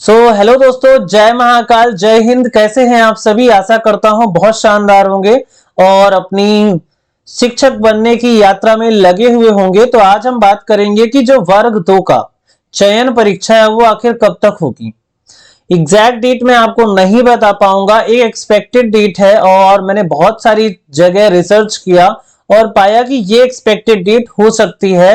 Hello दोस्तों, जय महाकाल, जय हिंद। कैसे हैं आप सभी? आशा करता हूं बहुत शानदार होंगे और अपनी शिक्षक बनने की यात्रा में लगे हुए होंगे। तो आज हम बात करेंगे कि जो वर्ग 2 का चयन परीक्षा है वो आखिर कब तक होगी। एग्जैक्ट डेट मैं आपको नहीं बता पाऊंगा, एक एक्सपेक्टेड डेट है और मैंने बहुत सारी जगह रिसर्च किया और पाया कि ये एक्सपेक्टेड डेट हो सकती है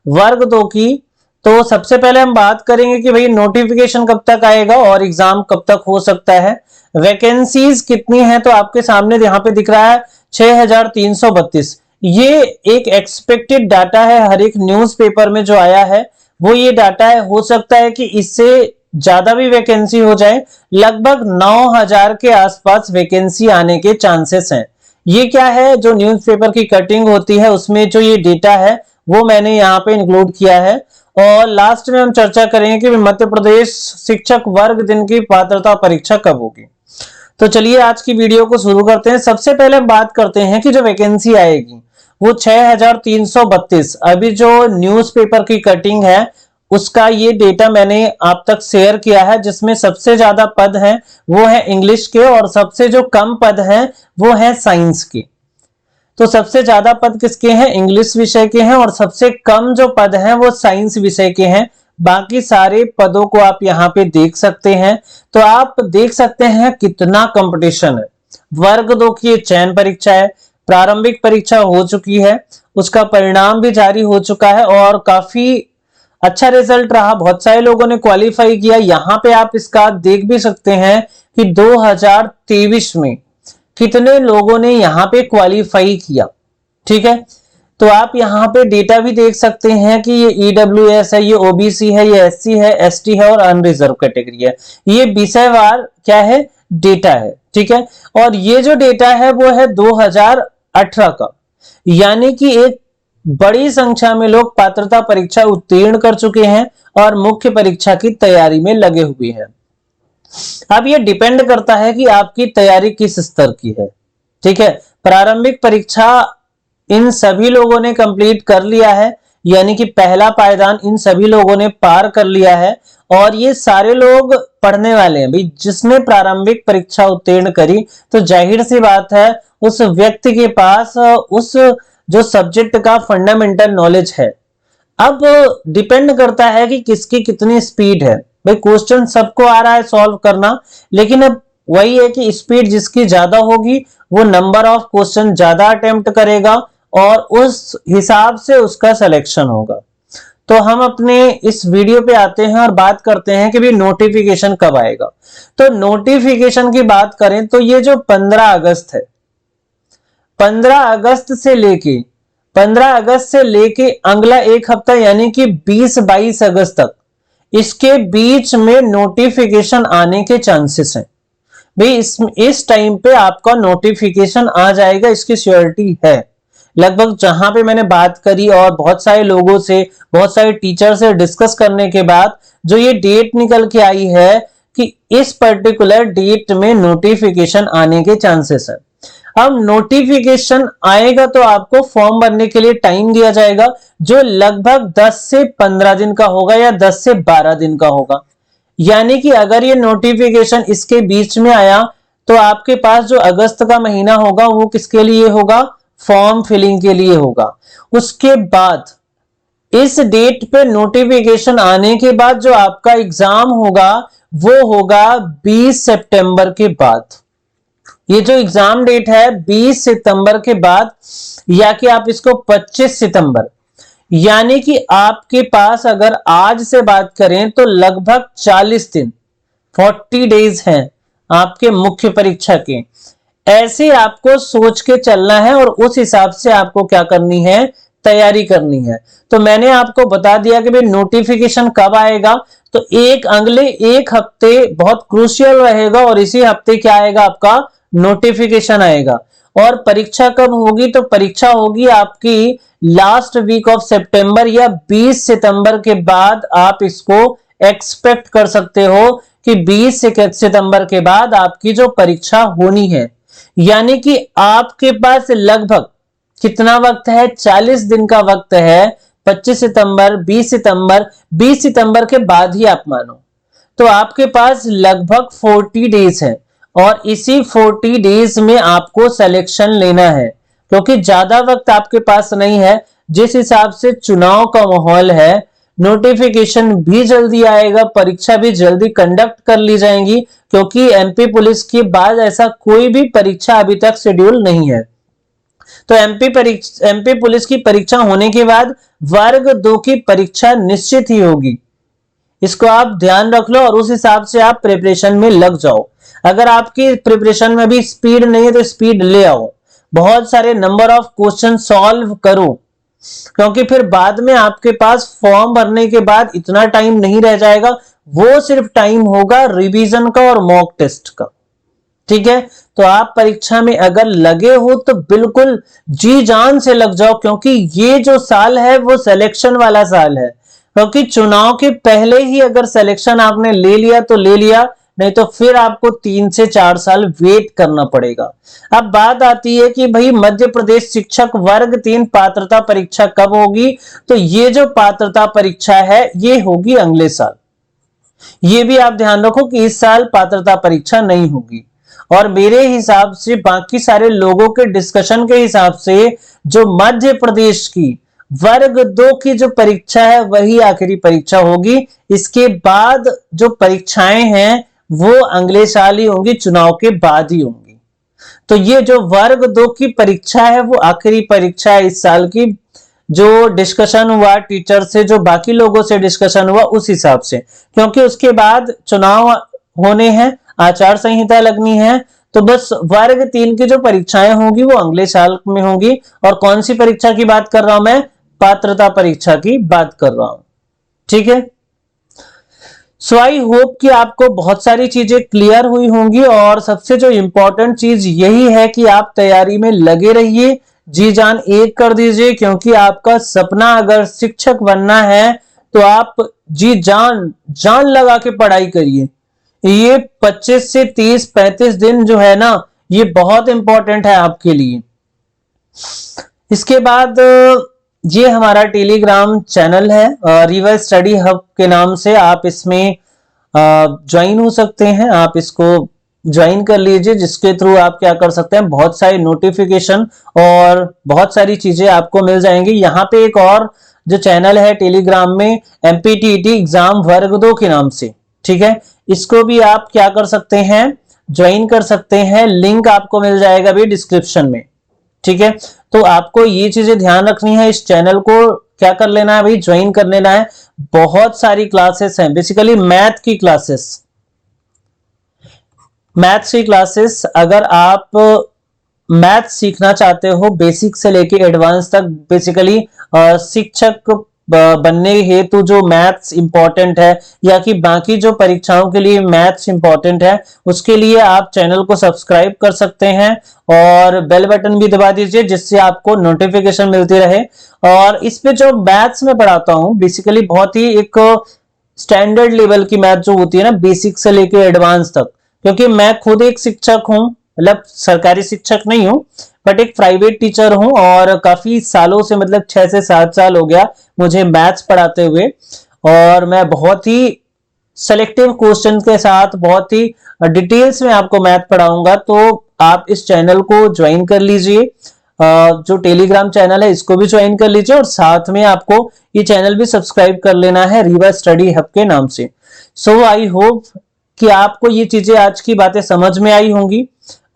वर्ग 2 की। तो सबसे पहले हम बात करेंगे कि भाई नोटिफिकेशन कब तक आएगा और एग्जाम कब तक हो सकता है। वैकेंसीज कितनी है तो आपके सामने यहाँ पे दिख रहा है 6332। ये एक एक्सपेक्टेड डाटा है, हर एक न्यूज़पेपर में जो आया है वो ये डाटा है। हो सकता है कि इससे ज्यादा भी वैकेंसी हो जाए, लगभग 9000 के आसपास वैकेंसी आने के चांसेस हैं। ये क्या है, जो न्यूज़पेपर की कटिंग होती है उसमें जो ये डेटा है वो मैंने यहाँ पे इंक्लूड किया है। और लास्ट में हम चर्चा करेंगे कि मध्य प्रदेश शिक्षक वर्ग दिन की पात्रता परीक्षा कब होगी। तो चलिए आज की वीडियो को शुरू करते हैं। सबसे पहले हम बात करते हैं कि जो वैकेंसी आएगी वो 6332। अभी जो न्यूज़पेपर की कटिंग है उसका ये डेटा मैंने आप तक शेयर किया है, जिसमें सबसे ज्यादा पद हैं वो है इंग्लिश के और सबसे जो कम पद हैं वो है साइंस के। तो सबसे ज्यादा पद किसके हैं? इंग्लिश विषय के हैं और सबसे कम जो पद हैं वो साइंस विषय के हैं। बाकी सारे पदों को आप यहाँ पे देख सकते हैं। तो आप देख सकते हैं कितना कंपटीशन है। वर्ग 2 की चयन परीक्षा है, प्रारंभिक परीक्षा हो चुकी है, उसका परिणाम भी जारी हो चुका है और काफी अच्छा रिजल्ट रहा। बहुत सारे लोगों ने क्वालिफाई किया। यहाँ पे आप इसका देख भी सकते हैं कि 2023 में कितने लोगों ने यहाँ पे क्वालिफाई किया। ठीक है, तो आप यहाँ पे डेटा भी देख सकते हैं कि ये ईडब्ल्यूएस है, ये ओबीसी है, ये एससी है, एसटी है और अनरिजर्व कैटेगरी है। ये विषयवार क्या है, डेटा है। ठीक है, और ये जो डेटा है वो है 2018 का, यानी कि एक बड़ी संख्या में लोग पात्रता परीक्षा उत्तीर्ण कर चुके हैं और मुख्य परीक्षा की तैयारी में लगे हुए हैं। अब ये डिपेंड करता है कि आपकी तैयारी किस स्तर की है। ठीक है, प्रारंभिक परीक्षा इन सभी लोगों ने कंप्लीट कर लिया है, यानी कि पहला पायदान इन सभी लोगों ने पार कर लिया है और ये सारे लोग पढ़ने वाले हैं। भाई जिसने प्रारंभिक परीक्षा उत्तीर्ण करी तो जाहिर सी बात है उस व्यक्ति के पास उस जो सब्जेक्ट का फंडामेंटल नॉलेज है। अब डिपेंड करता है कि किसकी कितनी स्पीड है। भाई क्वेश्चन सबको आ रहा है सॉल्व करना, लेकिन अब वही है कि स्पीड जिसकी ज्यादा होगी वो नंबर ऑफ क्वेश्चन ज्यादा अटेम्प्ट करेगा और उस हिसाब से उसका सिलेक्शन होगा। तो हम अपने इस वीडियो पे आते हैं और बात करते हैं कि भी नोटिफिकेशन कब आएगा। तो नोटिफिकेशन की बात करें तो ये जो 15 अगस्त है, 15 अगस्त से लेके अगला एक हफ्ता यानी कि 20-22 अगस्त तक, इसके बीच में नोटिफिकेशन आने के चांसेस हैं। भाई इस टाइम पे आपका नोटिफिकेशन आ जाएगा, इसकी श्योरिटी है। लगभग जहां पे मैंने बात करी और बहुत सारे लोगों से, बहुत सारे टीचर से डिस्कस करने के बाद जो ये डेट निकल के आई है कि इस पर्टिकुलर डेट में नोटिफिकेशन आने के चांसेस है। अब नोटिफिकेशन आएगा तो आपको फॉर्म भरने के लिए टाइम दिया जाएगा जो लगभग 10 से 15 दिन का होगा या 10 से 12 दिन का होगा। यानी कि अगर ये नोटिफिकेशन इसके बीच में आया तो आपके पास जो अगस्त का महीना होगा वो किसके लिए होगा? फॉर्म फिलिंग के लिए होगा। उसके बाद इस डेट पे नोटिफिकेशन आने के बाद जो आपका एग्जाम होगा वो होगा 20 सितंबर के बाद। ये जो एग्जाम डेट है 20 सितंबर के बाद, या कि आप इसको 25 सितंबर, यानी कि आपके पास अगर आज से बात करें तो लगभग 40 दिन 40 डेज हैं आपके मुख्य परीक्षा के। ऐसे आपको सोच के चलना है और उस हिसाब से आपको क्या करनी है, तैयारी करनी है। तो मैंने आपको बता दिया कि भाई नोटिफिकेशन कब आएगा। तो अगले एक हफ्ते बहुत क्रूशियल रहेगा और इसी हफ्ते क्या आएगा, आपका नोटिफिकेशन आएगा। और परीक्षा कब होगी? तो परीक्षा होगी आपकी लास्ट वीक ऑफ सितंबर या 20 सितंबर के बाद। आप इसको एक्सपेक्ट कर सकते हो कि 20 सितंबर के बाद आपकी जो परीक्षा होनी है, यानी कि आपके पास लगभग कितना वक्त है? 40 दिन का वक्त है। 25 सितंबर, 20 सितंबर, 20 सितंबर के बाद ही आप मानो तो आपके पास लगभग 40 डेज है और इसी 40 डेज में आपको सिलेक्शन लेना है, क्योंकि ज्यादा वक्त आपके पास नहीं है। जिस हिसाब से चुनाव का माहौल है, नोटिफिकेशन भी जल्दी आएगा, परीक्षा भी जल्दी कंडक्ट कर ली जाएंगी, क्योंकि एमपी पुलिस के बाद ऐसा कोई भी परीक्षा अभी तक शेड्यूल नहीं है। तो एमपी पुलिस की परीक्षा होने के बाद वर्ग 2 की परीक्षा निश्चित ही होगी। इसको आप ध्यान रख लो और उस हिसाब से आप प्रिपरेशन में लग जाओ। अगर आपकी प्रिपरेशन में भी स्पीड नहीं है तो स्पीड ले आओ, बहुत सारे नंबर ऑफ क्वेश्चन सॉल्व करो, क्योंकि फिर बाद में आपके पास फॉर्म भरने के बाद इतना टाइम नहीं रह जाएगा, वो सिर्फ टाइम होगा रिवीजन का और मॉक टेस्ट का। ठीक है, तो आप परीक्षा में अगर लगे हो तो बिल्कुल जी जान से लग जाओ, क्योंकि ये जो साल है वो सिलेक्शन वाला साल है। क्योंकि चुनाव के पहले ही अगर सिलेक्शन आपने ले लिया तो ले लिया, नहीं तो फिर आपको 3 से 4 साल वेट करना पड़ेगा। अब बात आती है कि भाई मध्य प्रदेश शिक्षक वर्ग 3 पात्रता परीक्षा कब होगी? तो ये जो पात्रता परीक्षा है ये होगी अगले साल। ये भी आप ध्यान रखो कि इस साल पात्रता परीक्षा नहीं होगी। और मेरे हिसाब से बाकी सारे लोगों के डिस्कशन के हिसाब से जो मध्य प्रदेश की वर्ग 2 की जो परीक्षा है वही आखिरी परीक्षा होगी। इसके बाद जो परीक्षाएं हैं वो अगले साल ही होंगी, चुनाव के बाद ही होंगी। तो ये जो वर्ग 2 की परीक्षा है वो आखिरी परीक्षा है इस साल की। जो डिस्कशन हुआ टीचर से, जो बाकी लोगों से डिस्कशन हुआ उस हिसाब से, क्योंकि उसके बाद चुनाव होने हैं, आचार संहिता लगनी है, तो बस वर्ग 3 की जो परीक्षाएं होंगी वो अगले साल में होंगी। और कौन सी परीक्षा की बात कर रहा हूं मैं? पात्रता परीक्षा की बात कर रहा हूं। ठीक है, सो आई होप कि आपको बहुत सारी चीजें क्लियर हुई होंगी, और सबसे जो इंपॉर्टेंट चीज यही है कि आप तैयारी में लगे रहिए, जी जान एक कर दीजिए, क्योंकि आपका सपना अगर शिक्षक बनना है तो आप जी जान लगा के पढ़ाई करिए। ये 25 से 30-35 दिन जो है ना, ये बहुत इंपॉर्टेंट है आपके लिए। इसके बाद ये हमारा टेलीग्राम चैनल है रिवर स्टडी हब के नाम से, आप इसमें ज्वाइन हो सकते हैं। आप इसको ज्वाइन कर लीजिए, जिसके थ्रू आप क्या कर सकते हैं, बहुत सारी नोटिफिकेशन और बहुत सारी चीजें आपको मिल जाएंगी। यहाँ पे एक और जो चैनल है टेलीग्राम में, एमपीटीटी एग्जाम वर्ग 2 के नाम से, ठीक है, इसको भी आप क्या कर सकते हैं, ज्वाइन कर सकते हैं। लिंक आपको मिल जाएगा भी डिस्क्रिप्शन में। ठीक है, तो आपको ये चीजें ध्यान रखनी है, इस चैनल को क्या कर लेना है भाई, ज्वाइन कर लेना है। बहुत सारी क्लासेस हैं, बेसिकली मैथ की क्लासेस। अगर आप मैथ सीखना चाहते हो बेसिक से लेके एडवांस तक, बेसिकली शिक्षक बनने हेतु जो मैथ्स इंपॉर्टेंट है, या कि बाकी जो परीक्षाओं के लिए मैथ्स इंपॉर्टेंट है, उसके लिए आप चैनल को सब्सक्राइब कर सकते हैं और बेल बटन भी दबा दीजिए, जिससे आपको नोटिफिकेशन मिलती रहे। और इस पे जो मैथ्स में पढ़ाता हूं, बेसिकली बहुत ही एक स्टैंडर्ड लेवल की मैथ जो होती है ना, बेसिक से लेके एडवांस तक, क्योंकि मैं खुद एक शिक्षक हूं, मतलब सरकारी शिक्षक नहीं हूं बट एक प्राइवेट टीचर हूं, और काफी सालों से, मतलब 6 से 7 साल हो गया मुझे मैथ्स पढ़ाते हुए, और मैं बहुत ही सेलेक्टिव क्वेश्चन के साथ बहुत ही डिटेल्स में आपको मैथ पढ़ाऊंगा। तो आप इस चैनल को ज्वाइन कर लीजिए, जो टेलीग्राम चैनल है इसको भी ज्वाइन कर लीजिए, और साथ में आपको ये चैनल भी सब्सक्राइब कर लेना है रिवर स्टडी हब के नाम से। सो आई होप कि आपको ये चीजें, आज की बातें समझ में आई होंगी,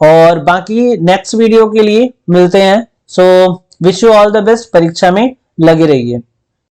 और बाकी नेक्स्ट वीडियो के लिए मिलते हैं। So wish you all the best, परीक्षा में लगे रहिए।